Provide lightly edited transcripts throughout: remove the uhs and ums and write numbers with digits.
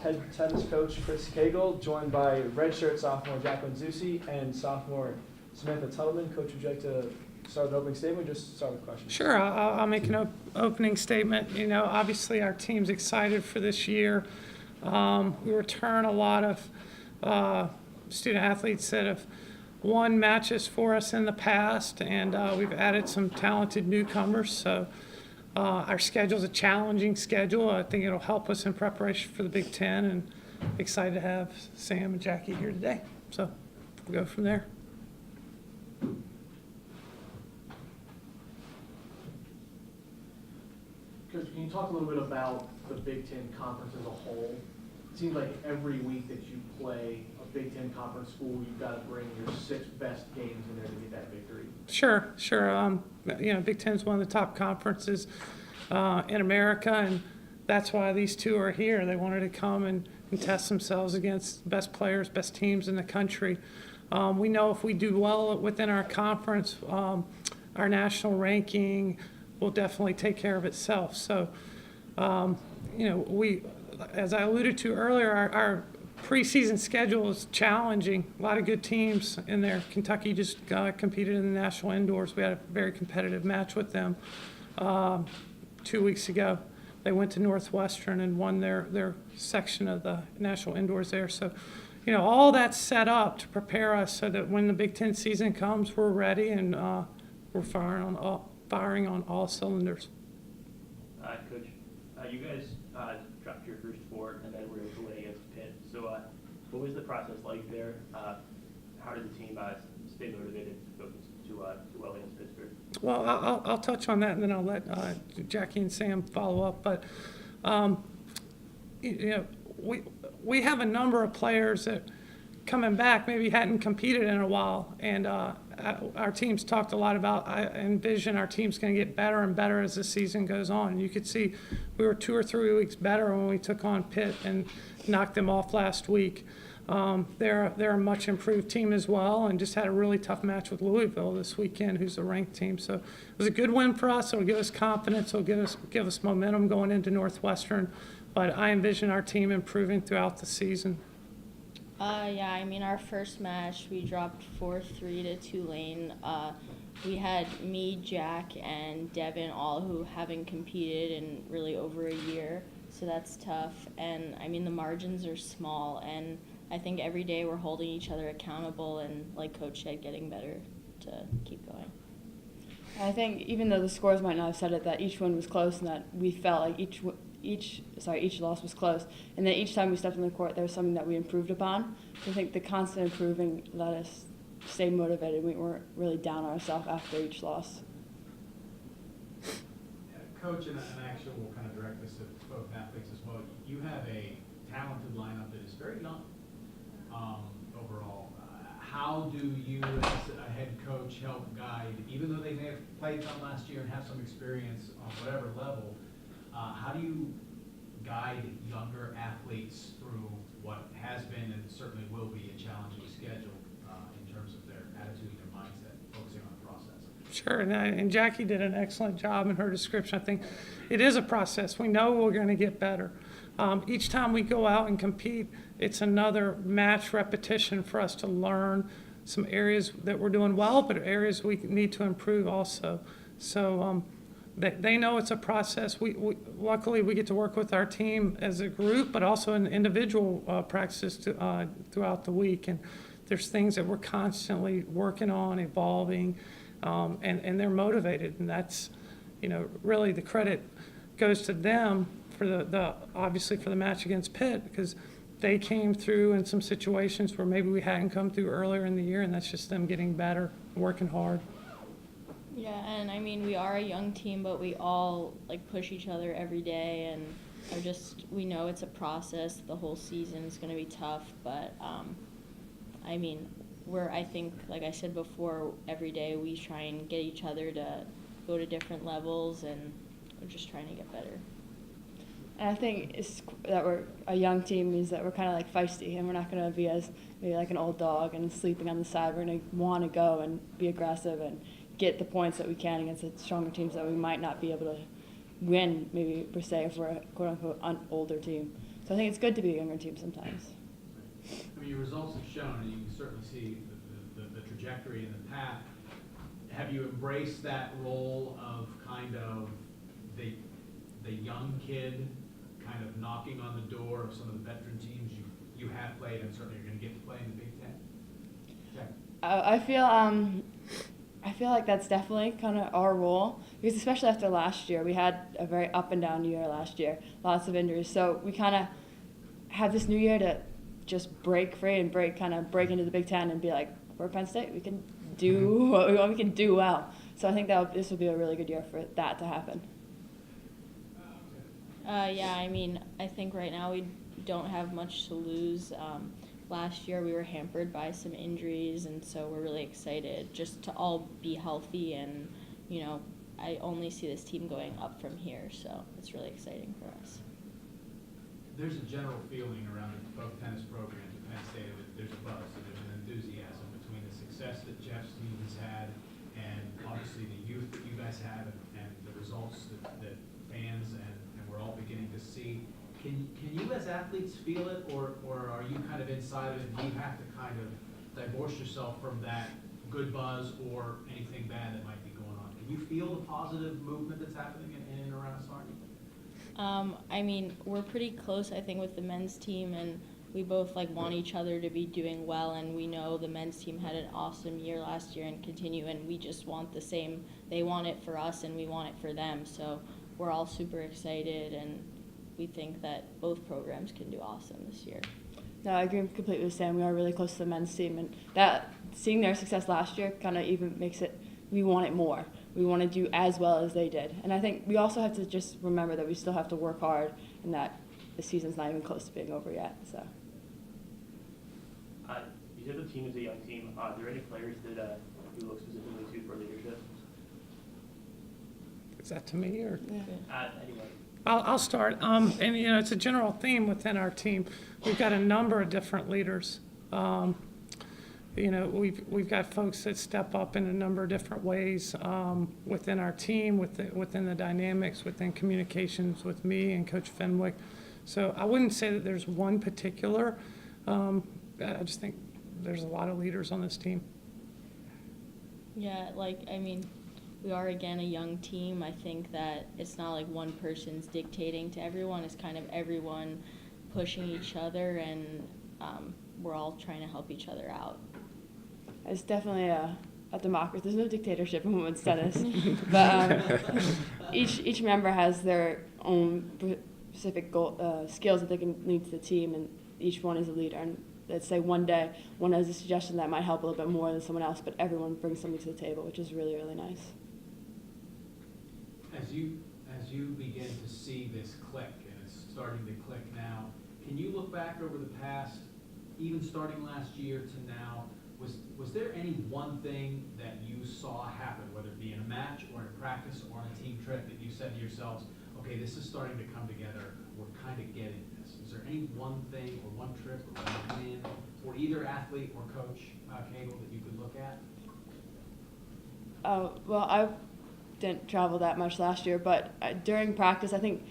head tennis coach Chris Cagle, joined by redshirt sophomore Jacqueline Zusi and sophomore Samantha Tuttleman. Coach, would you like to start an opening statement or just start with questions? Sure, I'll make an opening statement. You know, obviously our team's excited for this year. We return a lot of student athletes that have won matches for us in the past, and we've added some talented newcomers. So our schedule's a challenging schedule. I think it'll help us in preparation for the Big Ten, and excited to have Sam and Jackie here today. So we'll go from there. Coach, can you talk a little bit about the Big Ten Conference as a whole? It seems like every week that you play a Big Ten Conference school, you've got to bring your 6 best games in there to get that victory. Sure. You know, Big Ten is one of the top conferences in America, and that's why these two are here. They wanted to come and test themselves against best players, best teams in the country. We know if we do well within our conference, our national ranking will definitely take care of itself. So, you know, as I alluded to earlier, our preseason schedule is challenging. A lot of good teams in there. Kentucky just competed in the national indoors. We had a very competitive match with them 2 weeks ago. They went to Northwestern and won their section of the national indoors there. So, you know, all that's set up to prepare us so that when the Big Ten season comes, we're ready and we're firing on all cylinders. Coach, you guys dropped your first 4 and then were able to win against Pitt. So what was the process like there? How did the team stay motivated to focus to well against Pittsburgh? Well, I'll touch on that, and then I'll let Jackie and Sam follow up. But you know, we have a number of players that coming back maybe hadn't competed in a while, and our team's talked a lot about. I envision our team's going to get better and better as the season goes on. You could see we were 2 or 3 weeks better when we took on Pitt and knocked them off last week. They're a much improved team as well, and just had a really tough match with Louisville this weekend, who's a ranked team. So it was a good win for us. It'll give us confidence. It'll give us momentum going into Northwestern. But I envision our team improving throughout the season. Yeah, I mean, our first match, we dropped 4-3 to Tulane. We had me, Jack, and Devin, all who haven't competed in really over a year, so that's tough. And, I mean, the margins are small, and I think every day we're holding each other accountable and, like Coach said, getting better to keep going. I think even though the scores might not have said it, that each one was close and that we felt like each loss was close, and then each time we stepped on the court, there was something that we improved upon. So I think the constant improving let us stay motivated. We weren't really down on ourselves after each loss. Coach, and actually we'll kind of direct this to both athletes as well. You have a talented lineup that is very young overall. How do you, as a head coach, help guide, even though they may have played some last year and have some experience on whatever level, how do you guide younger athletes through what has been and certainly will be a challenging schedule in terms of their attitude and their mindset, focusing on the process? Sure, and Jackie did an excellent job in her description. I think it is a process. We know we're going to get better. Each time we go out and compete, it's another match repetition for us to learn some areas that we're doing well, but areas we need to improve also. So they know it's a process. We luckily we get to work with our team as a group, but also in individual practices throughout the week. And there's things that we're constantly working on, evolving, and they're motivated. And that's, you know, really the credit goes to them for the obviously for the match against Pitt, because they came through in some situations where maybe we hadn't come through earlier in the year, and that's just them getting better, working hard. Yeah, and I mean, we are a young team, but we all like push each other every day, and we know it's a process. The whole season is going to be tough, but I mean, I think, like I said before, every day we try and get each other to go to different levels, and we're just trying to get better. And I think that we're a young team means that we're kind of like feisty, and we're not going to be as maybe like an old dog and sleeping on the side. We're going to want to go and be aggressive and get the points that we can against the stronger teams that we might not be able to win, maybe per se, if we're a quote-unquote older team. So I think it's good to be a younger team sometimes. I mean, your results have shown, and you can certainly see the trajectory and the path. Have you embraced that role of kind of the young kid, kind of knocking on the door of some of the veteran teams you have played, and certainly you're going to get to play in the Big Ten? Okay. I feel like that's definitely kind of our role, because especially after last year, we had a very up and down year last year, lots of injuries. So we kind of have this new year to just break free and break into the Big Ten and be like, we're Penn State, we can do what we want, we can do well. So I think this will be a really good year for that to happen. Yeah, I mean, I think right now we don't have much to lose. Last year we were hampered by some injuries, and so we're really excited just to all be healthy, and I only see this team going up from here, so it's really exciting for us. There's a general feeling around both tennis programs at Penn State that there's a buzz and there's an enthusiasm between the success that Jeff's team has had and obviously the youth that you guys have and the results that fans and we're all beginning to see. Can you as athletes feel it, or are you kind of inside of it and you have to kind of divorce yourself from that good buzz or anything bad that might be going on? Can you feel the positive movement that's happening in and around Sarnia? I mean, we're pretty close, I think, with the men's team, and we both want each other to be doing well, and we know the men's team had an awesome year last year and continue, and we just want the same. They want it for us, and we want it for them, so we're all super excited, and we think that both programs can do awesome this year. No, I agree completely with Sam. We are really close to the men's team, and that seeing their success last year kind of even makes it, we want it more. We want to do as well as they did. And I think we also have to just remember that we still have to work hard and that the season's not even close to being over yet. So. You said the team is a young team. Are there any players that you look specifically to for leadership? Is that to me or? Yeah. Anyway. I'll start. And it's a general theme within our team. We've got a number of different leaders. We've got folks that step up in a number of different ways within our team, within the dynamics, within communications with me and Coach Fenwick. So I wouldn't say that there's one particular. I just think there's a lot of leaders on this team. Yeah, we are, again, a young team. I think that it's not like one person's dictating to everyone. It's kind of everyone pushing each other, and we're all trying to help each other out. It's definitely a democracy. There's no dictatorship in women's tennis. But each member has their own specific skills that they can lead to the team, and each one is a leader. And let's say one day one has a suggestion that might help a little bit more than someone else, but everyone brings something to the table, which is really, really nice. As you begin to see this click, and it's starting to click now, can you look back over the past, even starting last year to now, was there any one thing that you saw happen, whether it be in a match or in a practice or on a team trip, that you said to yourselves, okay, this is starting to come together, we're kind of getting this? Is there any one thing or one trip or one win for either athlete or coach, Cagle, that you could look at? Well, I didn't travel that much last year, but during practice, I think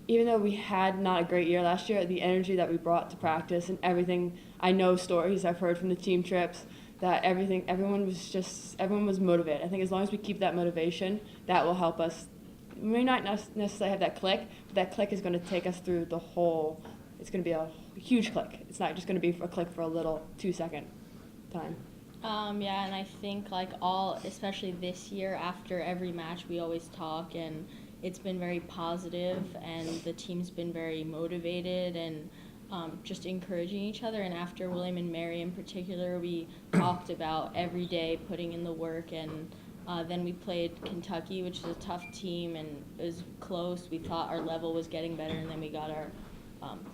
even though we had not a great year last year, the energy that we brought to practice and everything, I know stories I've heard from the team trips that everyone was motivated. I think as long as we keep that motivation, that will help us. We may not necessarily have that click, but that click is going to take us through the whole, it's going to be a huge click. It's not just going to be a click for a little 2-second time. Yeah, and I think especially this year, after every match, we always talk, and it's been very positive, and the team's been very motivated and just encouraging each other. And after William and Mary in particular, we talked about every day putting in the work, and then we played Kentucky, which is a tough team, and it was close. We thought our level was getting better, and then we got our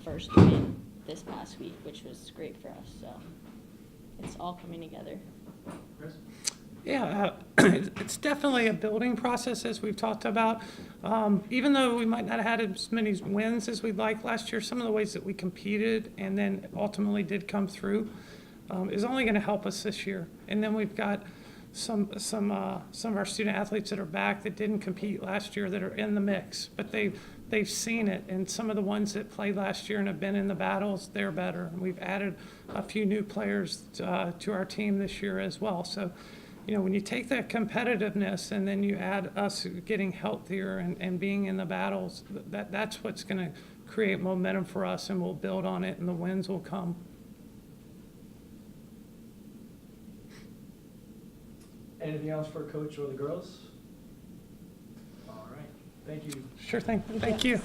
first win this past week, which was great for us. So it's all coming together. Chris? Yeah, it's definitely a building process, as we've talked about. Even though we might not have had as many wins as we'd like last year, some of the ways that we competed and then ultimately did come through is only going to help us this year. And then we've got some of our student athletes that are back that didn't compete last year that are in the mix, but they've they've seen it, and some of the ones that played last year and have been in the battles, they're better. And we've added a few new players to our team this year as well. So, you know, when you take that competitiveness and then you add us getting healthier and being in the battles, that's what's going to create momentum for us, and we'll build on it, and the wins will come. Anything else for Coach or the girls? All right, thank you. Sure thing. Thank you.